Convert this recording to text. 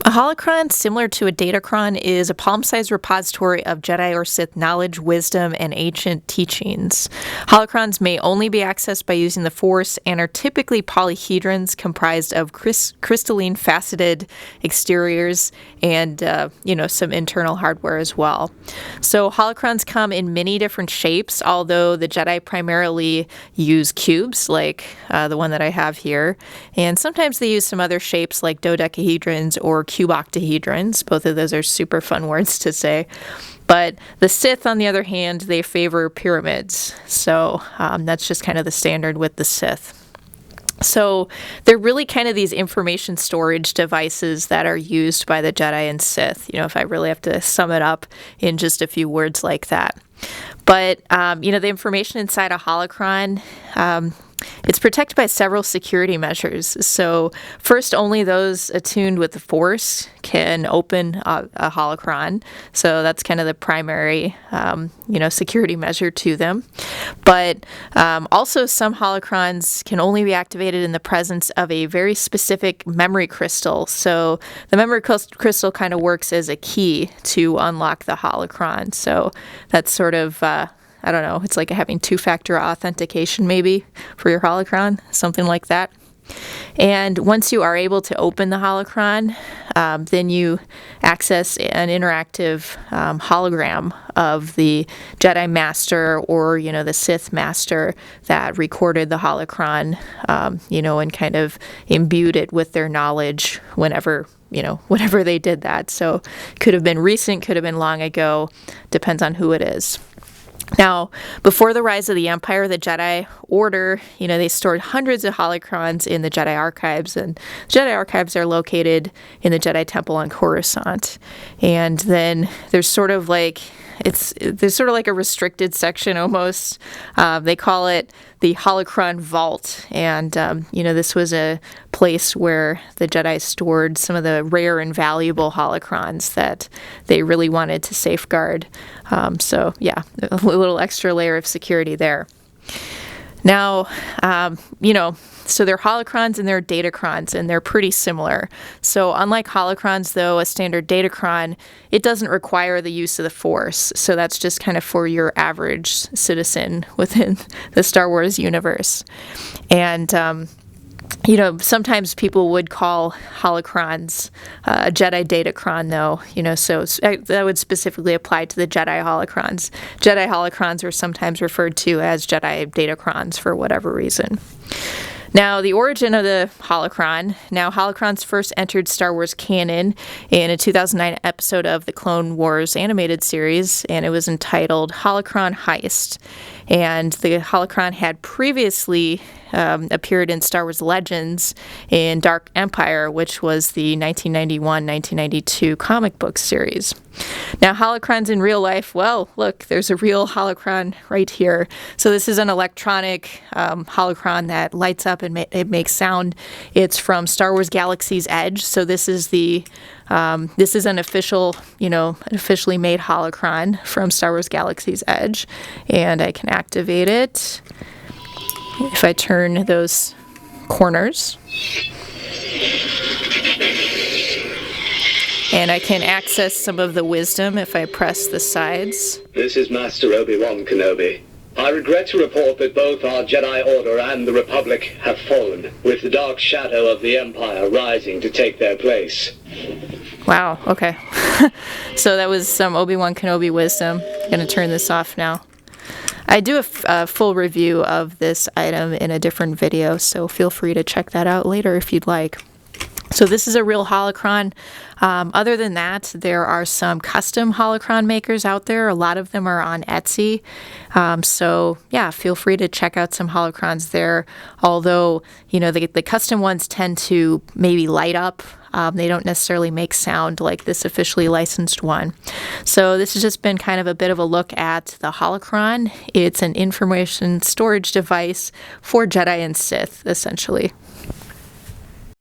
A holocron, similar to a datacron, is a palm-sized repository of Jedi or Sith knowledge, wisdom, and ancient teachings. Holocrons may only be accessed by using the Force and are typically polyhedrons comprised of crystalline faceted exteriors and, some internal hardware as well. So holocrons come in many different shapes, although the Jedi primarily use cubes, like the one that I have here, and sometimes they use some other shapes like dodecahedrons or cuboctahedrons. Both of those are super fun words to say. But the Sith, on the other hand, they favor pyramids. So that's just kind of the standard with the Sith. So they're really kind of these information storage devices that are used by the Jedi and Sith, if I really have to sum it up in just a few words like that. But, the information inside a holocron, it's protected by several security measures. So first, only those attuned with the Force can open a holocron. So that's kind of the primary, security measure to them. But also some holocrons can only be activated in the presence of a very specific memory crystal. So the memory crystal kind of works as a key to unlock the holocron. So that's sort of it's like having two-factor authentication maybe for your holocron, something like that. And once you are able to open the holocron, then you access an interactive hologram of the Jedi Master or, the Sith Master that recorded the holocron, and kind of imbued it with their knowledge whenever they did that. So could have been recent, could have been long ago, depends on who it is. Now, before the rise of the Empire, the Jedi Order, they stored hundreds of holocrons in the Jedi Archives, and the Jedi Archives are located in the Jedi Temple on Coruscant. And then there's sort of like a restricted section almost. They call it the Holocron Vault, and this was a place where the Jedi stored some of the rare and valuable holocrons that they really wanted to safeguard. A little extra layer of security there. Now, so they're holocrons and they're datacrons, and they're pretty similar. So unlike holocrons, though, a standard datacron, it doesn't require the use of the Force. So that's just kind of for your average citizen within the Star Wars universe. And sometimes people would call holocrons a Jedi datacron, though, so that would specifically apply to the Jedi holocrons. Jedi holocrons are sometimes referred to as Jedi datacrons for whatever reason. Now, the origin of the holocron. Now, holocrons first entered Star Wars canon in a 2009 episode of the Clone Wars animated series, and it was entitled Holocron Heist. And the holocron had previously appeared in Star Wars Legends in Dark Empire, which was the 1991-1992 comic book series. Now, holocrons in real life, well, look, there's a real holocron right here. So this is an electronic holocron that lights up and it makes sound. It's from Star Wars Galaxy's Edge. So this is an official, an officially made holocron from Star Wars Galaxy's Edge, and I can activate it if I turn those corners. And I can access some of the wisdom if I press the sides. This is Master Obi-Wan Kenobi. I regret to report that both our Jedi Order and the Republic have fallen, with the dark shadow of the Empire rising to take their place. Wow, okay. So that was some Obi-Wan Kenobi wisdom. I'm going to turn this off now. I do a full review of this item in a different video, so feel free to check that out later if you'd like. So this is a real holocron. Other than that, there are some custom holocron makers out there. A lot of them are on Etsy. Feel free to check out some holocrons there. Although, the custom ones tend to maybe light up. They don't necessarily make sound like this officially licensed one. So this has just been kind of a bit of a look at the holocron. It's an information storage device for Jedi and Sith, essentially.